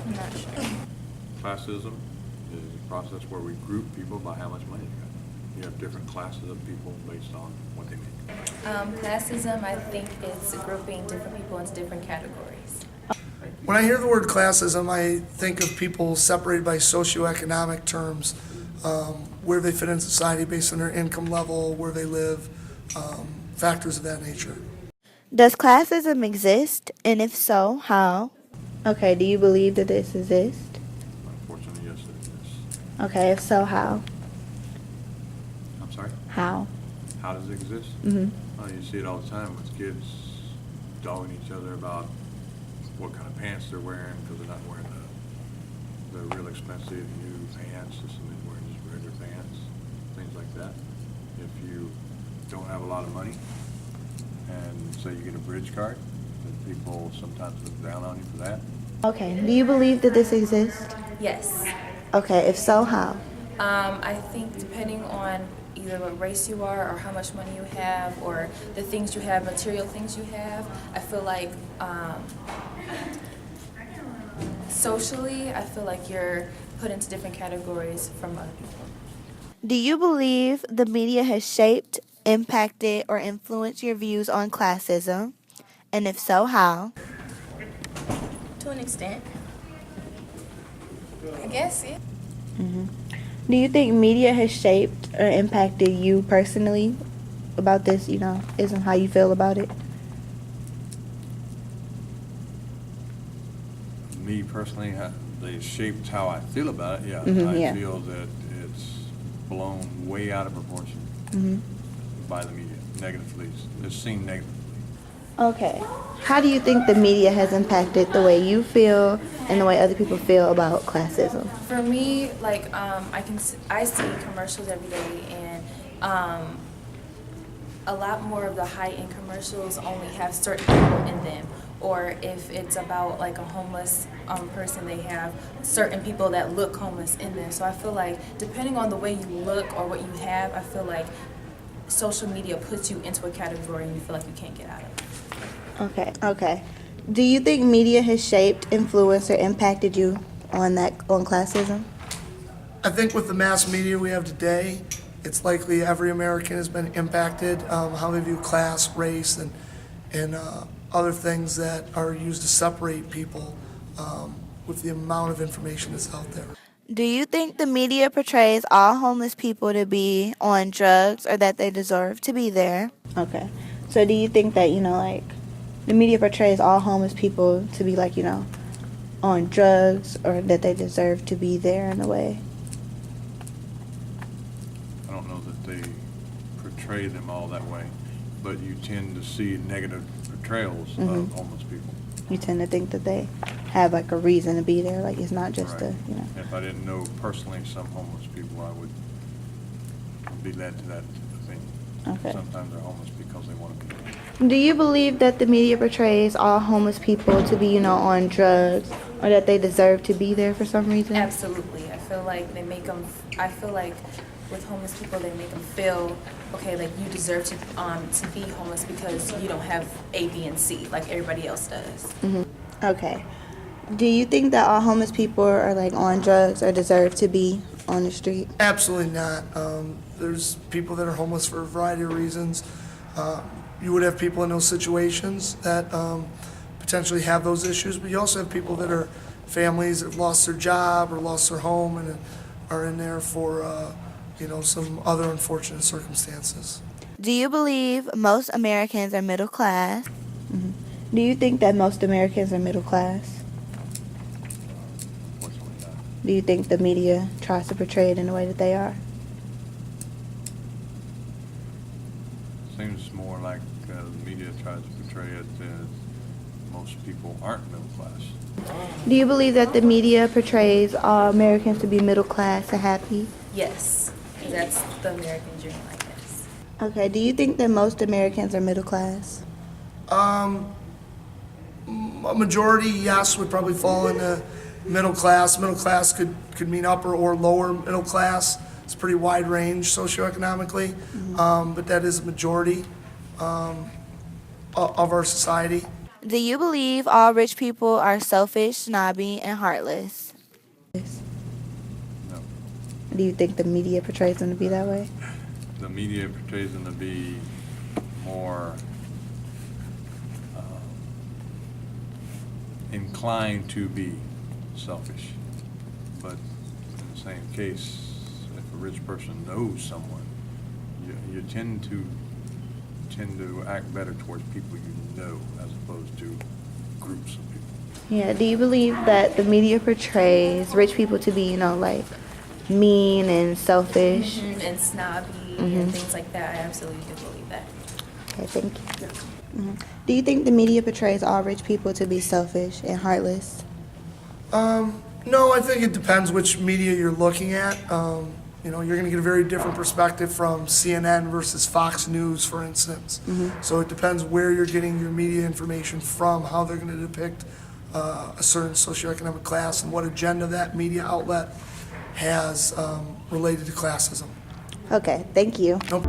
I'm not sure. Classism is a process where we group people by how much money they got. You have different classes of people based on what they make. Classism, I think, is grouping different people into different categories. When I hear the word classism, I think of people separated by socioeconomic terms, where they fit in society based on their income level, where they live, factors of that nature. Does classism exist? And if so, how? Okay, do you believe that this exists? Unfortunately, yes, it exists. Okay, if so, how? I'm sorry? How? How does it exist? Mm-hmm. You see it all the time with kids dogging each other about what kind of pants they're wearing because they're not wearing the real expensive new pants. Just they're wearing just regular pants, things like that. If you don't have a lot of money and say you get a bridge card, then people sometimes look down on you for that. Okay, do you believe that this exists? Yes. Okay, if so, how? I think depending on either what race you are or how much money you have or the things you have, material things you have, I feel like socially, I feel like you're put into different categories from other people. Do you believe the media has shaped, impacted, or influenced your views on classism? And if so, how? To an extent. I guess, yeah. Do you think media has shaped or impacted you personally about this, ism, how you feel about it? Me personally, they shaped how I feel about it. Yeah, Yeah. I feel that it's blown way out of proportion by the media, negatively. It's seen negatively. Okay. How do you think the media has impacted the way you feel and the way other people feel about classism? For me, like I see commercials every day, and a lot more of the high-end commercials only have certain people in them. Or if it's about like a homeless person, they have certain people that look homeless in them. So I feel like depending on the way you look or what you have, I feel like social media puts you into a category and you feel like you can't get out of it. Okay. Do you think media has shaped, influenced, or impacted you on classism? I think with the mass media we have today, it's likely every American has been impacted, how they view class, race, and other things that are used to separate people with the amount of information that's out there. Do you think the media portrays all homeless people to be on drugs or that they deserve to be there? Okay. So do you think that, the media portrays all homeless people to be on drugs or that they deserve to be there in a way? I don't know that they portray them all that way, but you tend to see negative portrayals of homeless people. You tend to think that they have a reason to be there, it's not just Right. If I didn't know personally some homeless people, I would be led to that opinion. Okay. Sometimes they're homeless because they want to be. Do you believe that the media portrays all homeless people to be, on drugs or that they deserve to be there for some reason? Absolutely. I feel like with homeless people, they make them feel, okay, like you deserve to be homeless because you don't have A, B, and C like everybody else does. Okay. Do you think that all homeless people are on drugs or deserve to be on the street? Absolutely not. There's people that are homeless for a variety of reasons. You would have people in those situations that potentially have those issues, but you also have people that are families that have lost their job or lost their home and are in there for some other unfortunate circumstances. Do you believe most Americans are middle class? Do you think that most Americans are middle class? Unfortunately not. Do you think the media tries to portray it in the way that they are? Seems more like the media tries to portray it as most people aren't middle class. Do you believe that the media portrays all Americans to be middle class and happy? Yes, that's the American dream, I guess. Okay, do you think that most Americans are middle class? A majority, yes, would probably fall into middle class. Middle class could mean upper or lower middle class. It's a pretty wide range socioeconomically, but that is a majority of our society. Do you believe all rich people are selfish, snobby, and heartless? No. Do you think the media portrays them to be that way? The media portrays them to be more inclined to be selfish. But in the same case, if a rich person knows someone, you tend to act better towards people you know as opposed to groups of people. Yeah, do you believe that the media portrays rich people to be, like mean and selfish? And snobby and things like that. I absolutely do believe that. Okay, thank you. Do you think the media portrays all rich people to be selfish and heartless? No, I think it depends which media you're looking at. You're going to get a very different perspective from CNN versus Fox News, for instance. So it depends where you're getting your media information from, how they're going to depict a certain socioeconomic class, and what agenda that media outlet has related to classism. Okay, thank you. Nope.